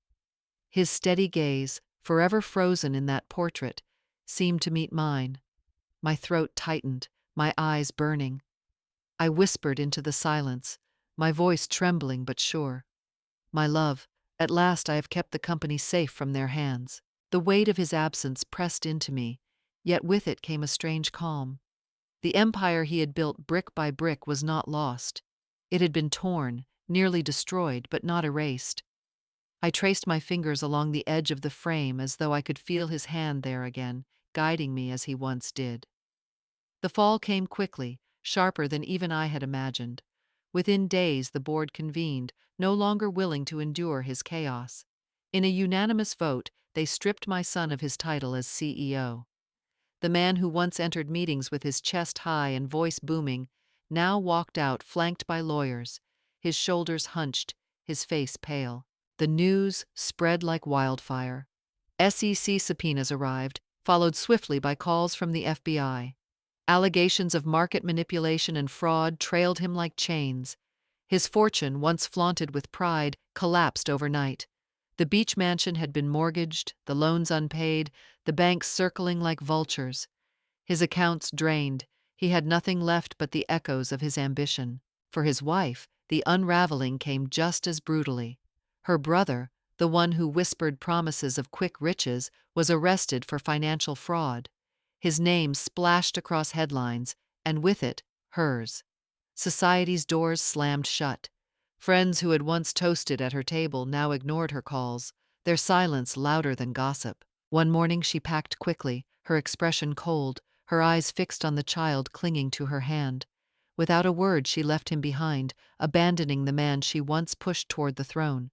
His steady gaze, forever frozen in that portrait, seemed to meet mine. My throat tightened, my eyes burning. I whispered into the silence, my voice trembling but sure. My love, at last I have kept the company safe from their hands. The weight of his absence pressed into me, yet with it came a strange calm. The empire he had built brick by brick was not lost. It had been torn, nearly destroyed, but not erased. I traced my fingers along the edge of the frame as though I could feel his hand there again, guiding me as he once did. The fall came quickly, sharper than even I had imagined. Within days the board convened, no longer willing to endure his chaos. In a unanimous vote, they stripped my son of his title as CEO. The man who once entered meetings with his chest high and voice booming now walked out flanked by lawyers, his shoulders hunched, his face pale. The news spread like wildfire. SEC subpoenas arrived, followed swiftly by calls from the FBI. Allegations of market manipulation and fraud trailed him like chains. His fortune, once flaunted with pride, collapsed overnight. The beach mansion had been mortgaged, the loans unpaid, the banks circling like vultures. His accounts drained, he had nothing left but the echoes of his ambition. For his wife, the unraveling came just as brutally. Her brother, the one who whispered promises of quick riches, was arrested for financial fraud. His name splashed across headlines, and with it, hers. Society's doors slammed shut. Friends who had once toasted at her table now ignored her calls, their silence louder than gossip. One morning she packed quickly, her expression cold, her eyes fixed on the child clinging to her hand. Without a word she left him behind, abandoning the man she once pushed toward the throne.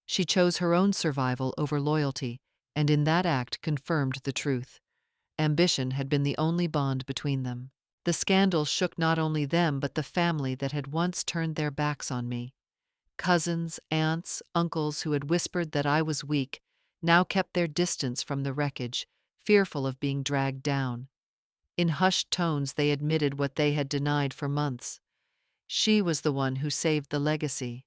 She chose her own survival over loyalty, and in that act confirmed the truth. Ambition had been the only bond between them. The scandal shook not only them but the family that had once turned their backs on me. Cousins, aunts, uncles who had whispered that I was weak now kept their distance from the wreckage, fearful of being dragged down. In hushed tones they admitted what they had denied for months. She was the one who saved the legacy.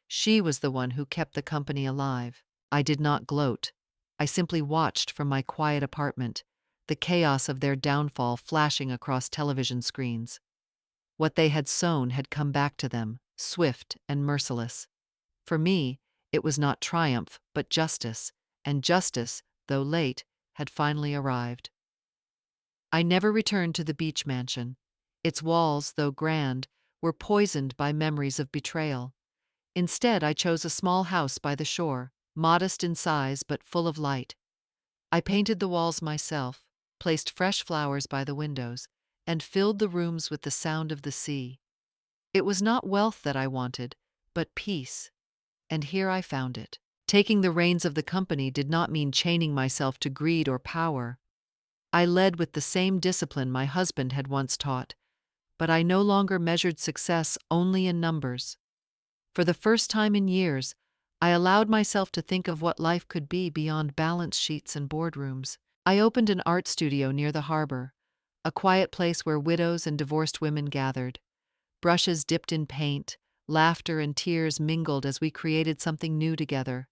She was the one who kept the company alive. I did not gloat. I simply watched from my quiet apartment, the chaos of their downfall flashing across television screens. What they had sown had come back to them, swift and merciless. For me, it was not triumph, but justice, and justice, though late, had finally arrived. I never returned to the beach mansion. Its walls, though grand, were poisoned by memories of betrayal. Instead, I chose a small house by the shore, modest in size but full of light. I painted the walls myself, placed fresh flowers by the windows, and filled the rooms with the sound of the sea. It was not wealth that I wanted, but peace. And here I found it. Taking the reins of the company did not mean chaining myself to greed or power. I led with the same discipline my husband had once taught, but I no longer measured success only in numbers. For the first time in years, I allowed myself to think of what life could be beyond balance sheets and boardrooms. I opened an art studio near the harbor, a quiet place where widows and divorced women gathered. Brushes dipped in paint, laughter and tears mingled as we created something new together.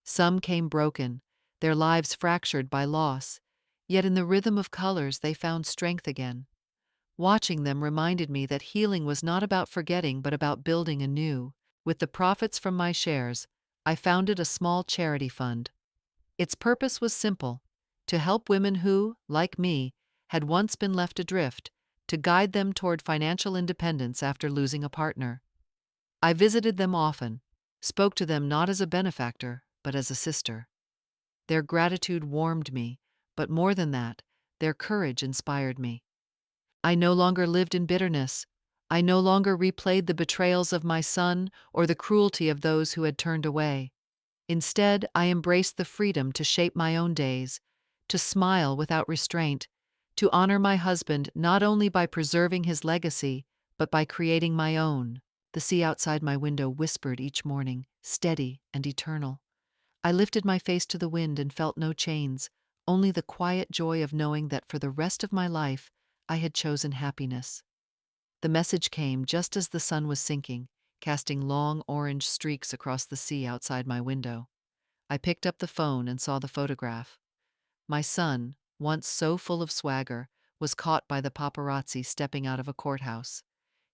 Some came broken, their lives fractured by loss, yet in the rhythm of colors they found strength again. Watching them reminded me that healing was not about forgetting but about building anew. With the profits from my shares, I founded a small charity fund. Its purpose was simple: to help women who, like me, had once been left adrift, to guide them toward financial independence after losing a partner. I visited them often, spoke to them not as a benefactor, but as a sister. Their gratitude warmed me, but more than that, their courage inspired me. I no longer lived in bitterness. I no longer replayed the betrayals of my son or the cruelty of those who had turned away. Instead, I embraced the freedom to shape my own days, to smile without restraint, to honor my husband not only by preserving his legacy, but by creating my own. The sea outside my window whispered each morning, steady and eternal. I lifted my face to the wind and felt no chains, only the quiet joy of knowing that for the rest of my life I had chosen happiness. The message came just as the sun was sinking, casting long orange streaks across the sea outside my window. I picked up the phone and saw the photograph. My son, once so full of swagger, was caught by the paparazzi stepping out of a courthouse.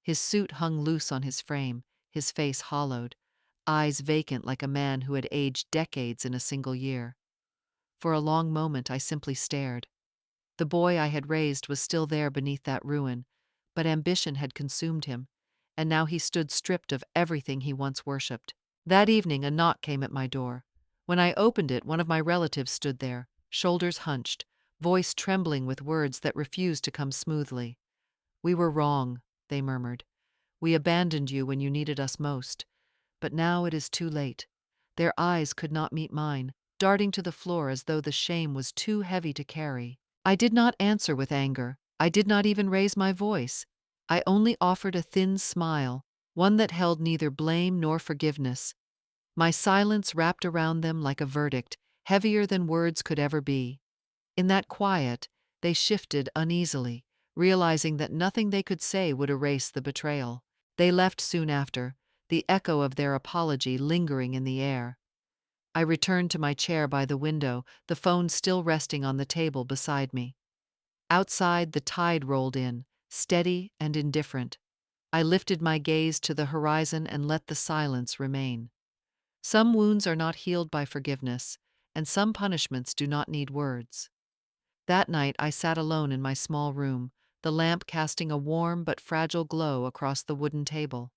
His suit hung loose on his frame, his face hollowed, eyes vacant like a man who had aged decades in a single year. For a long moment I simply stared. The boy I had raised was still there beneath that ruin, but ambition had consumed him, and now he stood stripped of everything he once worshipped. That evening a knock came at my door. When I opened it, one of my relatives stood there, shoulders hunched, voice trembling with words that refused to come smoothly. "We were wrong," they murmured. "We abandoned you when you needed us most. But now it is too late." Their eyes could not meet mine, darting to the floor as though the shame was too heavy to carry. I did not answer with anger. I did not even raise my voice. I only offered a thin smile, one that held neither blame nor forgiveness. My silence wrapped around them like a verdict, heavier than words could ever be. In that quiet, they shifted uneasily, realizing that nothing they could say would erase the betrayal. They left soon after, the echo of their apology lingering in the air. I returned to my chair by the window, the phone still resting on the table beside me. Outside, the tide rolled in, steady and indifferent. I lifted my gaze to the horizon and let the silence remain. Some wounds are not healed by forgiveness, and some punishments do not need words. That night I sat alone in my small room, the lamp casting a warm but fragile glow across the wooden table.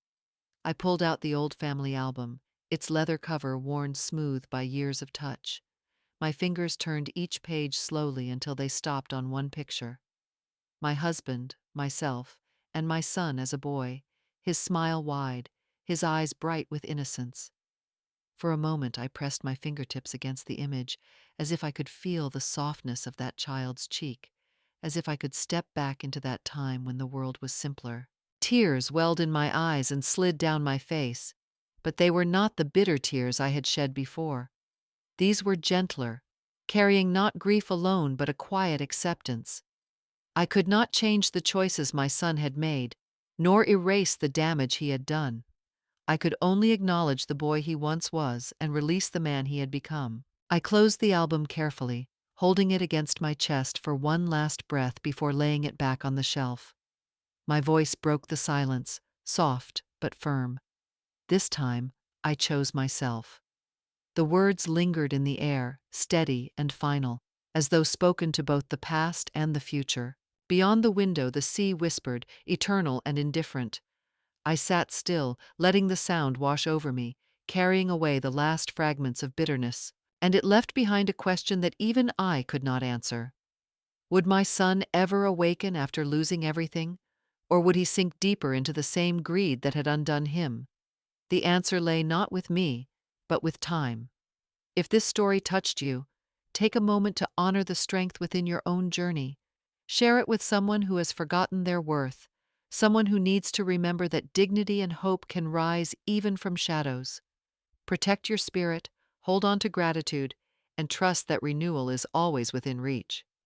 I pulled out the old family album, its leather cover worn smooth by years of touch. My fingers turned each page slowly until they stopped on one picture. My husband, myself, and my son as a boy, his smile wide, his eyes bright with innocence. For a moment I pressed my fingertips against the image, as if I could feel the softness of that child's cheek, as if I could step back into that time when the world was simpler. Tears welled in my eyes and slid down my face, but they were not the bitter tears I had shed before. These were gentler, carrying not grief alone but a quiet acceptance. I could not change the choices my son had made, nor erase the damage he had done. I could only acknowledge the boy he once was and release the man he had become. I closed the album carefully, holding it against my chest for one last breath before laying it back on the shelf. My voice broke the silence, soft but firm. This time, I chose myself. The words lingered in the air, steady and final, as though spoken to both the past and the future. Beyond the window, the sea whispered, eternal and indifferent. I sat still, letting the sound wash over me, carrying away the last fragments of bitterness. And it left behind a question that even I could not answer. Would my son ever awaken after losing everything? Or would he sink deeper into the same greed that had undone him? The answer lay not with me, but with time. If this story touched you, take a moment to honor the strength within your own journey. Share it with someone who has forgotten their worth, someone who needs to remember that dignity and hope can rise even from shadows. Protect your spirit, hold on to gratitude, and trust that renewal is always within reach.